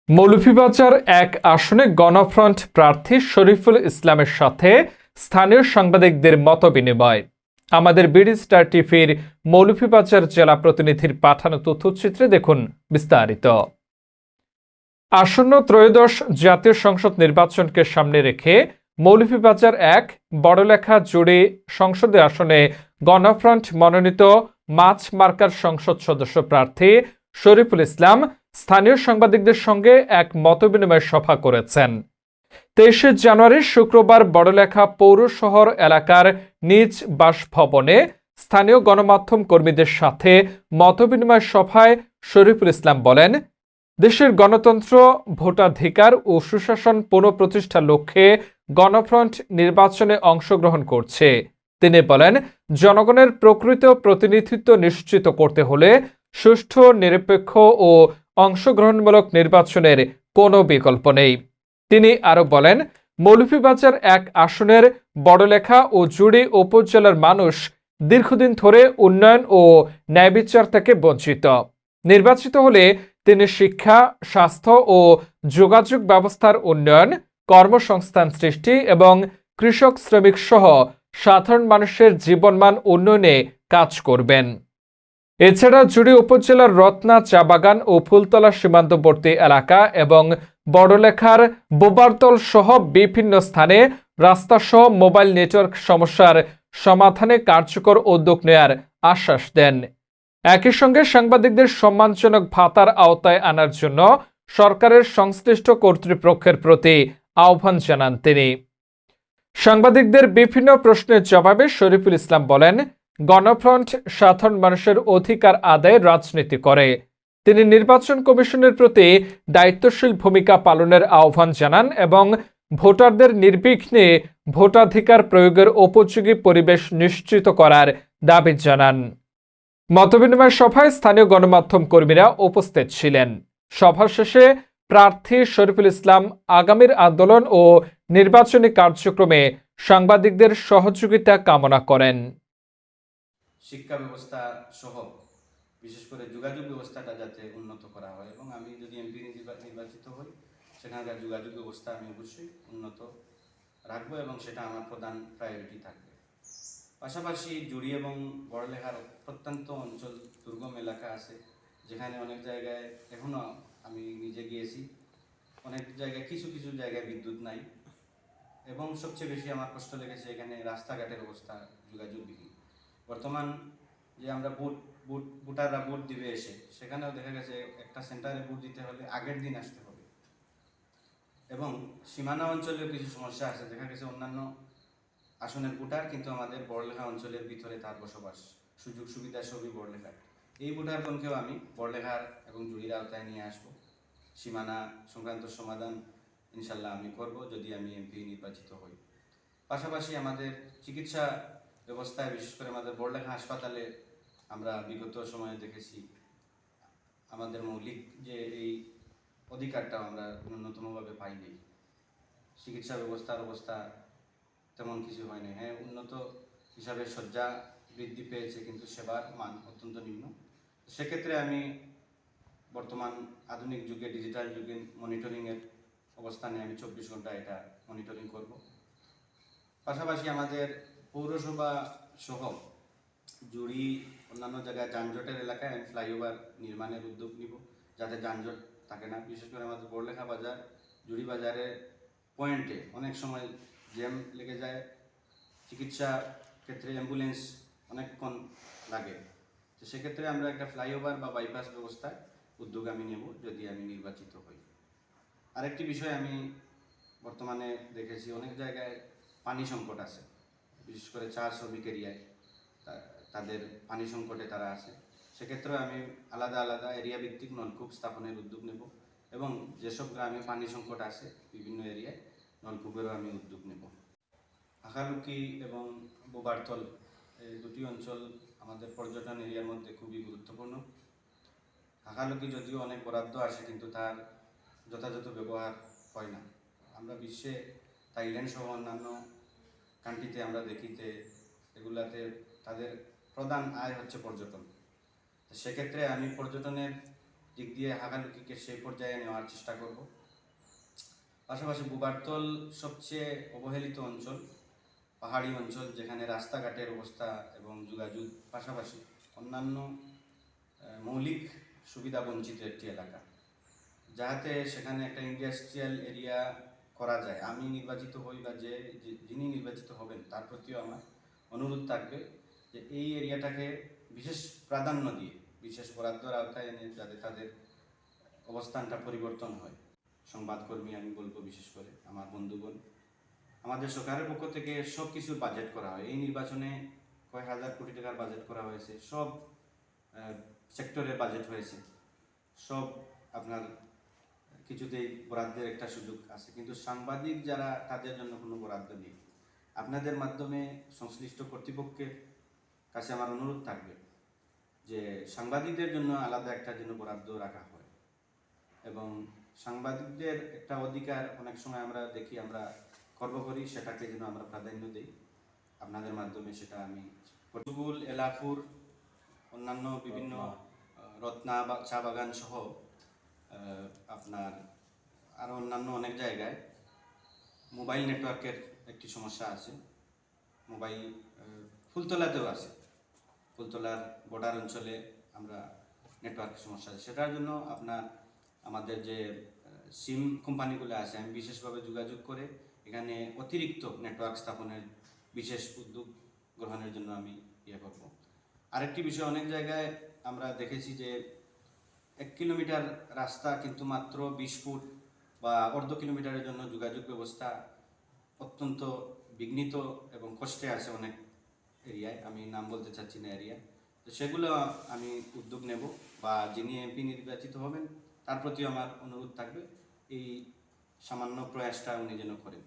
মৌলভীবাজার এক আসনে গণফ্রন্ট প্রার্থী শরীফুল ইসলামের সাথে স্থানীয় সাংবাদিকদের মতবিনিময়। আমাদের বিডি স্টার টিভির মৌলভীবাজার জেলা প্রতিনিধির পাঠানো তথ্যচিত্রে দেখুন বিস্তারিত। আসন্ন ত্রয়োদশ জাতীয় সংসদ নির্বাচনকে সামনে রেখে মৌলভীবাজার এক বড়লেখা জুড়ি সংসদীয় আসনে গণফ্রন্ট মনোনীত মাছ মার্কার সংসদ সদস্য প্রার্থী শরীফুল ইসলাম স্থানীয় সাংবাদিকদের সঙ্গে এক মতবিনিময় সভা করেছেন। 23 জানুয়ারি শুক্রবার বড়লেখা পৌর শহর এলাকার নিজ বাসভবনে স্থানীয় গণমাধ্যম কর্মীদের সাথে মতবিনিময় সভায় শরীফুল ইসলাম বলেন, দেশের গণতন্ত্র, ভোটাধিকার ও সুশাসন পুনঃপ্রতিষ্ঠার লক্ষ্যে গণফ্রন্ট নির্বাচনে অংশগ্রহণ করছে। তিনি বলেন, জনগণের প্রকৃত প্রতিনিধিত্ব নিশ্চিত করতে হলে সুষ্ঠু, নিরপেক্ষ ও অংশগ্রহণমূলক নির্বাচনের কোনো বিকল্প নেই। তিনি আরো বলেন, মৌলভীবাজার এক আসনের বড়লেখা ও জুড়ি উপজেলার মানুষ দীর্ঘদিন ধরে উন্নয়ন ও ন্যায়বিচার থেকে বঞ্চিত। নির্বাচিত হলে তিনি শিক্ষা, স্বাস্থ্য ও যোগাযোগ ব্যবস্থার উন্নয়ন, কর্মসংস্থান সৃষ্টি এবং কৃষক, শ্রমিক সহ সাধারণ মানুষের জীবনমান উন্নয়নে কাজ করবেন। এছাড়া জুড়ি উপজেলার রত্না চা বাগান ও ফুলতলা সীমান্তবর্তী এলাকা এবং বড়লেখার বোবারতল সহ বিভিন্ন স্থানে রাস্তাসহ মোবাইল নেটওয়ার্ক সমস্যার সমাধানে কার্যকর উদ্যোগ নেয়ার আশ্বাস দেন। একই সঙ্গে সাংবাদিকদের সম্মানজনক ভাতার আওতায় আনার জন্য সরকারের সংশ্লিষ্ট কর্তৃপক্ষের প্রতি আহ্বান জানান তিনি। সাংবাদিকদের বিভিন্ন প্রশ্নের জবাবে শরীফুল ইসলাম বলেন, গণফ্রন্ট সাধারণ মানুষের অধিকার আদায়ে রাজনীতি করে। তিনি নির্বাচন কমিশনের প্রতি দায়িত্বশীল ভূমিকা পালনের আহ্বান জানান এবং ভোটারদের নির্বিঘ্নে ভোটাধিকার প্রয়োগের উপযোগী পরিবেশ নিশ্চিত করার দাবি জানান। মতবিনিময় সভায় স্থানীয় গণমাধ্যম কর্মীরা উপস্থিত ছিলেন। সভা শেষে প্রার্থী শরীফুল ইসলাম আগামীর আন্দোলন ও নির্বাচনী কার্যক্রমে সাংবাদিকদের সহযোগিতা কামনা করেন। শিক্ষা ব্যবস্থা সহ বিশেষ করে যোগাযোগ ব্যবস্থাটা যাতে উন্নত করা হয় এবং আমি যদি এমপি নির্বাচিত হই সেখানকার যোগাযোগ ব্যবস্থা আমি অবশ্যই উন্নত রাখবো এবং সেটা আমার প্রধান প্রায়োরিটি থাকবে। পাশাপাশি জুড়ি এবং বড়লেখার প্রত্যন্ত অঞ্চল, দুর্গম এলাকা আছে যেখানে অনেক জায়গায় এখনও আমি নিজে গিয়েছি, অনেক জায়গায় কিছু কিছু জায়গায় বিদ্যুৎ নাই এবং সবচেয়ে বেশি আমার কষ্ট লেগেছে এখানে রাস্তাঘাটের অবস্থা যোগাযোগবিহীন। বর্তমান যে আমরা ভোটাররা ভোট দিবে এসে সেখানেও দেখা গেছে একটা সেন্টারে ভোট দিতে হলে আগের দিন আসতে হবে এবং সীমানা অঞ্চলেও কিছু সমস্যা আছে। দেখা গেছে অন্যান্য আসনের ভোটার কিন্তু আমাদের বড়লেখা অঞ্চলের ভিতরে তার বসবাস, সুযোগ সুবিধা সবই বড়লেখার। এই ভোটারগণকেও আমি বড়লেখার এবং জুড়ির আওতায় নিয়ে আসবো। সীমানা সংক্রান্ত সমাধান ইনশাল্লাহ আমি করব যদি আমি এমপি নির্বাচিত হই। পাশাপাশি আমাদের চিকিৎসা ব্যবস্থায়, বিশেষ করে আমাদের বড়লেখা হাসপাতালে আমরা বিগত সময়ে দেখেছি আমাদের মৌলিক যে এই অধিকারটা আমরা ন্যূনতমভাবে পাইনি। চিকিৎসা ব্যবস্থার অবস্থা তেমন কিছু হয়নি। হ্যাঁ, উন্নত হিসাবে শয্যা বৃদ্ধি পেয়েছে কিন্তু সেবার মান অত্যন্ত নিম্ন। সেক্ষেত্রে আমি বর্তমান আধুনিক যুগে, ডিজিটাল যুগে মনিটরিংয়ের অবস্থানে আমি 24 ঘন্টা এটা মনিটরিং করব। পাশাপাশি আমাদের পৌরসভা সহ জুড়ি অন্যান্য জায়গায় যানজটের এলাকায় আমি ফ্লাইওভার নির্মাণের উদ্যোগ নিব যাতে যানজট থাকে না। বিশেষ করে আমাদের বড়লেখা বাজার, জুড়ি বাজারের পয়েন্টে অনেক সময় জ্যাম লেগে যায়, চিকিৎসা ক্ষেত্রে অ্যাম্বুলেন্স অনেকক্ষণ লাগে। তো সেক্ষেত্রে আমরা একটা ফ্লাইওভার বা বাইপাস ব্যবস্থায় উদ্যোগ আমি নেব যদি আমি নির্বাচিত হই। আরেকটি বিষয় আমি বর্তমানে দেখেছি অনেক জায়গায় পানি সংকট আছে, বিশেষ করে চা শ্রমিক এরিয়ায় তাদের পানি সংকটে তারা আছে। সেক্ষেত্রে আমি আলাদা আলাদা এরিয়া ভিত্তিক নলকূপ স্থাপনের উদ্যোগ নেব এবং যেসব গ্রামে পানি সংকট আছে বিভিন্ন এরিয়ায় নলকূপেরও আমি উদ্যোগ নেব। আখালুকি এবং বোবারতল এই দুটি অঞ্চল আমাদের পর্যটন এরিয়ার মধ্যে খুবই গুরুত্বপূর্ণ। আখালুকি যদিও অনেক বরাদ্দ আসে কিন্তু তার যথাযথ ব্যবহার হয় না। আমরা বিশ্বে থাইল্যান্ড সহ অন্যান্য কান্ট্রিতে আমরা দেখিতে এগুলাতে তাদের প্রধান আয় হচ্ছে পর্যটন। সেক্ষেত্রে আমি পর্যটনের দিক দিয়ে হাকালুকিকে সেই পর্যায়ে নেওয়ার চেষ্টা করব। পাশাপাশি বুবারতল সবচেয়ে অবহেলিত অঞ্চল, পাহাড়ি অঞ্চল, যেখানে রাস্তাঘাটের অবস্থা এবং যোগাযোগ পাশাপাশি অন্যান্য মৌলিক সুবিধা বঞ্চিত একটি এলাকা, যাতে সেখানে একটা ইন্ডাস্ট্রিয়াল এরিয়া করা যায়। আমি নির্বাচিত হই বা যিনি নির্বাচিত হবেন তার প্রতিও আমার অনুরোধ থাকবে যে এই এরিয়াটাকে বিশেষ প্রাধান্য দিয়ে বিশেষ বরাদ্দর আওতায় এনে যাতে তাদের অবস্থানটা পরিবর্তন হয়। সংবাদকর্মী আমি বলবো, বিশেষ করে আমার বন্ধুগণ, আমাদের সরকারের পক্ষ থেকে সব কিছুর বাজেট করা হয়। এই নির্বাচনে কয়েক হাজার কোটি টাকার বাজেট করা হয়েছে, সব সেক্টরের বাজেট হয়েছে, সব আপনার কিছুতেই বরাদ্দের একটা সুযোগ আছে, কিন্তু সাংবাদিক যারা, তাদের জন্য কোনো বরাদ্দ নেই। আপনাদের মাধ্যমে সংশ্লিষ্ট কর্তৃপক্ষের কাছে আমার অনুরোধ থাকবে যে সাংবাদিকদের জন্য আলাদা একটা যেন বরাদ্দ রাখা হয়, এবং সাংবাদিকদের একটা অধিকার অনেক সময় আমরা দেখি, আমরা খর্ব করি, সেটাকে যেন আমরা প্রাধান্য দিই। আপনাদের মাধ্যমে সেটা আমি পর্তুগুল, এলাফুর, অন্যান্য বিভিন্ন রত্না বা চা বাগান সহ আপনার আরও অন্যান্য অনেক জায়গায় মোবাইল নেটওয়ার্কের একটি সমস্যা আছে। মোবাইল ফুলতলাতেও আছে, ফুলতলার বর্ডার অঞ্চলে আমরা নেটওয়ার্কের সমস্যা আছে। সেটার জন্য আপনার আমাদের যে সিম কোম্পানিগুলো আছে, আমি বিশেষভাবে যোগাযোগ করে এখানে অতিরিক্ত নেটওয়ার্ক স্থাপনের বিশেষ উদ্যোগ গ্রহণের জন্য আমি করব। আরেকটি বিষয়, অনেক জায়গায় আমরা দেখেছি যে 1 কিলোমিটার রাস্তা কিন্তু মাত্র 20 ফুট বা অর্ধ কিলোমিটারের জন্য যোগাযোগ ব্যবস্থা অত্যন্ত বিঘ্নিত এবং কষ্টে আছে অনেক এরিয়ায়। আমি নাম বলতে চাচ্ছি না এরিয়া, তো সেগুলো আমি উদ্যোগ নেব, বা যিনি এমপি নির্বাচিত হবেন তার প্রতি আমার অনুরোধ থাকবে এই সামান্য প্রয়াসটা উনি যেন করেন।